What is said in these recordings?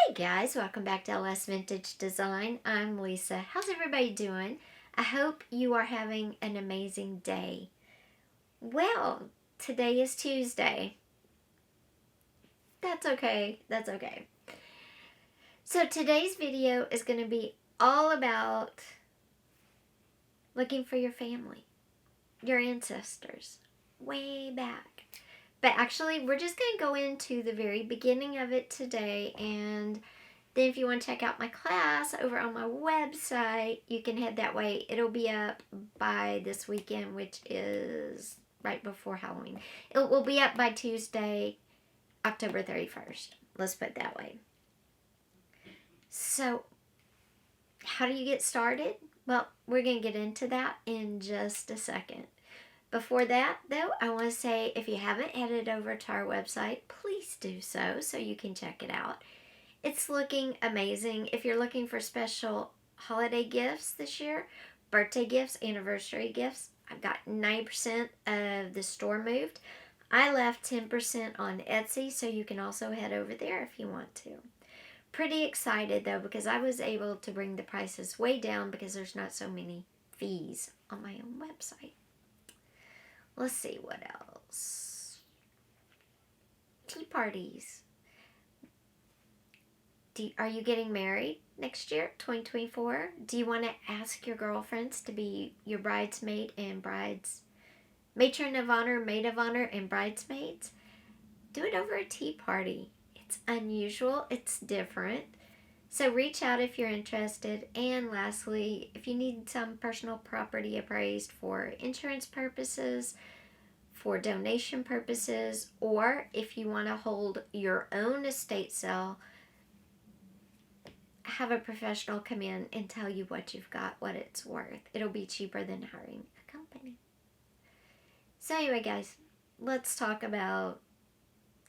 Hey guys, welcome back to LS Vintage Design. I'm Lisa. How's everybody doing? I hope you are having an amazing day. Well, today is Tuesday. That's okay. That's okay. So today's video is going to be all about looking for your family, your ancestors, way back. But actually, we're just going to go into the very beginning of it today, and then if you want to check out my class over on my website, you can head that way. It'll be up by this weekend, which is right before Halloween. It will be up by Tuesday, October 31st. Let's put it that way. So, how do you get started? Well, we're going to get into that in just a second. Before that, though, I want to say if you haven't headed over to our website, please do so you can check it out. It's looking amazing. If you're looking for special holiday gifts this year, birthday gifts, anniversary gifts, I've got 9% of the store moved. I left 10% on Etsy, so you can also head over there if you want to. Pretty excited though, because I was able to bring the prices way down because there's not so many fees on my own website. Let's see what else. Tea parties. Are you getting married next year, 2024? Do you want to ask your girlfriends to be your bridesmaid and matron of honor, maid of honor, and bridesmaids? Do it over a tea party. It's unusual. It's different. So reach out if you're interested. And lastly, if you need some personal property appraised for insurance purposes, for donation purposes, or if you want to hold your own estate sale, have a professional come in and tell you what you've got, what it's worth. It'll be cheaper than hiring a company. So anyway, guys, let's talk about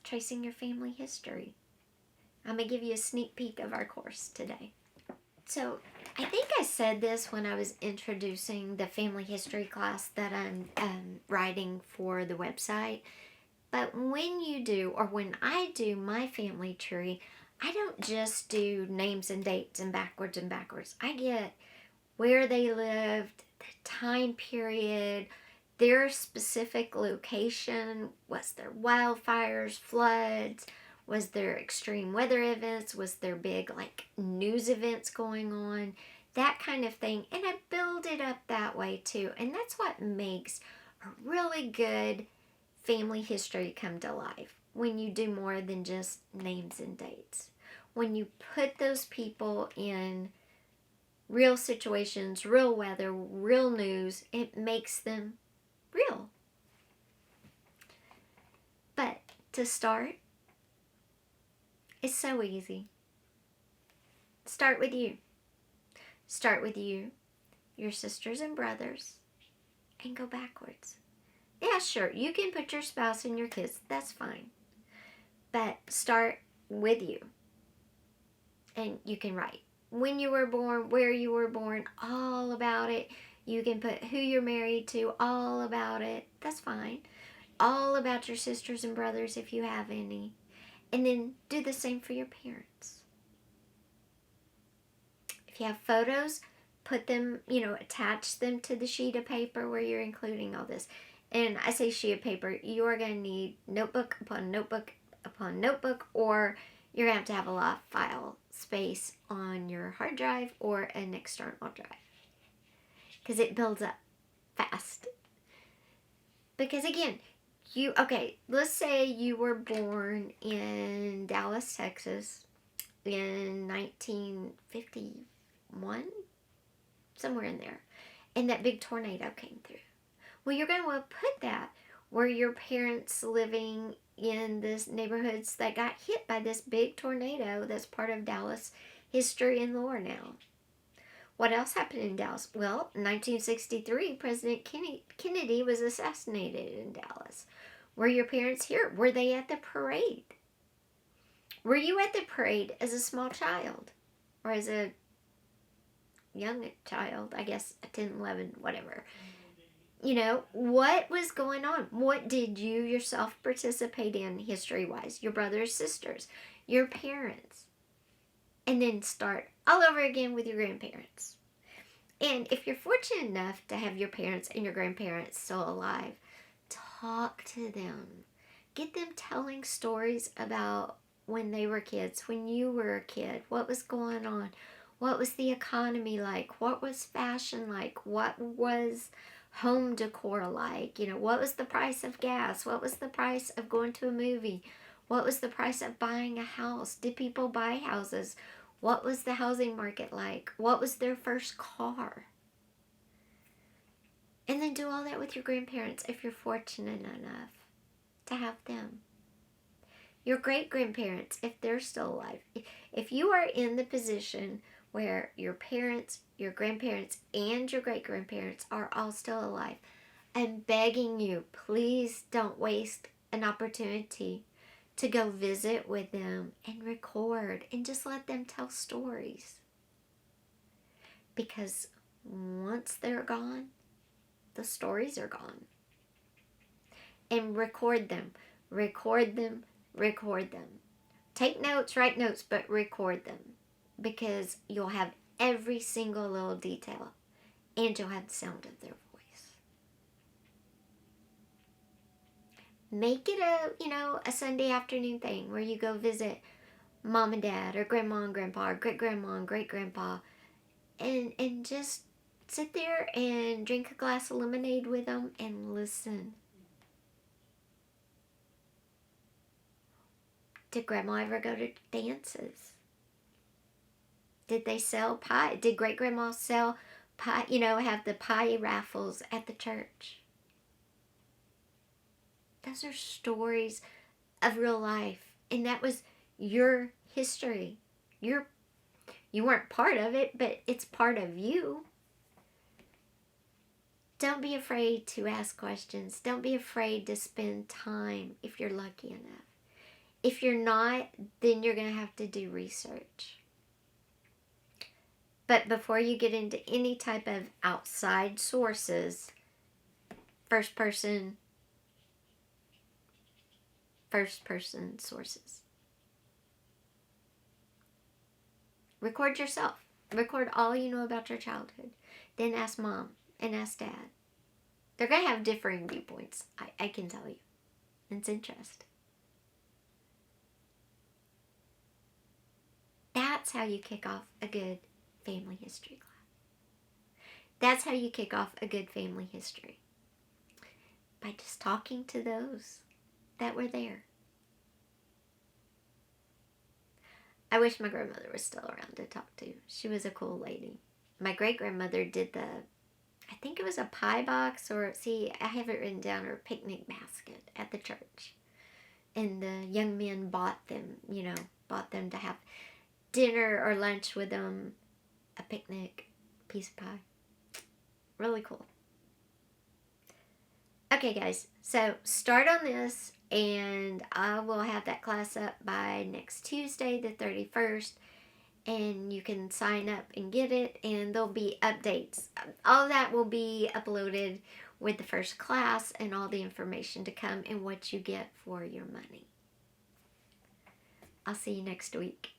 tracing your family history. I'm going to give you a sneak peek of our course today. So I think I said this when I was introducing the family history class that I'm writing for the website. But when you do, or when I do my family tree, I don't just do names and dates and backwards. I get where they lived, the time period, their specific location. Was there wildfires, floods? Was there extreme weather events? Was there big news events going on? That kind of thing. And I build it up that way too. And that's what makes a really good family history come to life. When you do more than just names and dates. When you put those people in real situations, real weather, real news, it makes them real. But to start, it's so easy. Start with you. Start with you, your sisters and brothers, and go backwards. Yeah, sure, you can put your spouse and your kids, that's fine. But start with you. And you can write when you were born, where you were born, all about it. You can put who you're married to, all about it. That's fine. All about your sisters and brothers if you have any. And then do the same for your parents. If you have photos, put them, attach them to the sheet of paper where you're including all this. And I say sheet of paper, you are going to need notebook upon notebook upon notebook, or you're going to have a lot of file space on your hard drive or an external drive. Because it builds up fast. Because again, let's say you were born in Dallas, Texas in 1951, somewhere in there, and that big tornado came through. Well, you're going to want to put that where your parents living in this neighborhoods that got hit by this big tornado that's part of Dallas history and lore now. What else happened in Dallas? Well, in 1963, President Kennedy was assassinated in Dallas. Were your parents here? Were they at the parade? Were you at the parade as a small child? Or as a young child, I guess, 10, 11, whatever. What was going on? What did you yourself participate in history-wise? Your brothers, sisters, your parents. and then start all over again with your grandparents. And if you're fortunate enough to have your parents and your grandparents still alive, talk to them. Get them telling stories about when they were kids, when you were a kid, what was going on, what was the economy like, what was fashion like, what was home decor like, what was the price of gas, what was the price of going to a movie, what was the price of buying a house, did people buy houses, what was the housing market like, what was their first car. And then do all that with your grandparents if you're fortunate enough to have them. Your great-grandparents, if they're still alive. If you are in the position where your parents, your grandparents, and your great-grandparents are all still alive, I'm begging you, please don't waste an opportunity to go visit with them and record and just let them tell stories. Because once they're gone, the stories are gone. And record them. Record them. Record them. Take notes, write notes, but record them. Because you'll have every single little detail. And you'll have the sound of their voice. Make it a Sunday afternoon thing where you go visit mom and dad or grandma and grandpa or great-grandma and great-grandpa. And just sit there and drink a glass of lemonade with them and listen. Did grandma ever go to dances? Did they sell pie? Did great-grandma sell pie, have the pie raffles at the church? Those are stories of real life. And that was your history. You weren't part of it, but it's part of you. Don't be afraid to ask questions. Don't be afraid to spend time if you're lucky enough. If you're not, then you're going to have to do research. But before you get into any type of outside sources, first person sources. Record yourself. Record all you know about your childhood. Then ask mom and ask dad. They're going to have differing viewpoints, I can tell you. It's interesting. That's how you kick off a good family history class. That's how you kick off a good family history. By just talking to those that were there. I wish my grandmother was still around to talk to. She was a cool lady. My great-grandmother did I think it was a pie box, or I have it written down, or a picnic basket at the church. And the young men bought them to have dinner or lunch with them, a picnic, piece of pie. Really cool. Okay, guys, so start on this, and I will have that class up by next Tuesday, the 31st, and you can sign up and get it, and there'll be updates. All that will be uploaded with the first class and all the information to come and what you get for your money. I'll see you next week.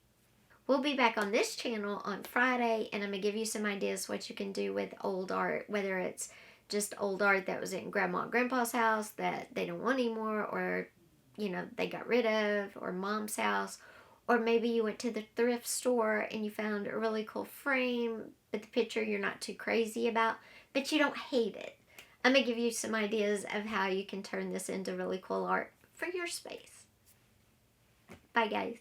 We'll be back on this channel on Friday, and I'm going to give you some ideas what you can do with old art, whether it's just old art that was in Grandma and Grandpa's house that they don't want anymore, or, they got rid of, or Mom's house, or maybe you went to the thrift store and you found a really cool frame, but the picture you're not too crazy about, but you don't hate it. I'm going to give you some ideas of how you can turn this into really cool art for your space. Bye, guys.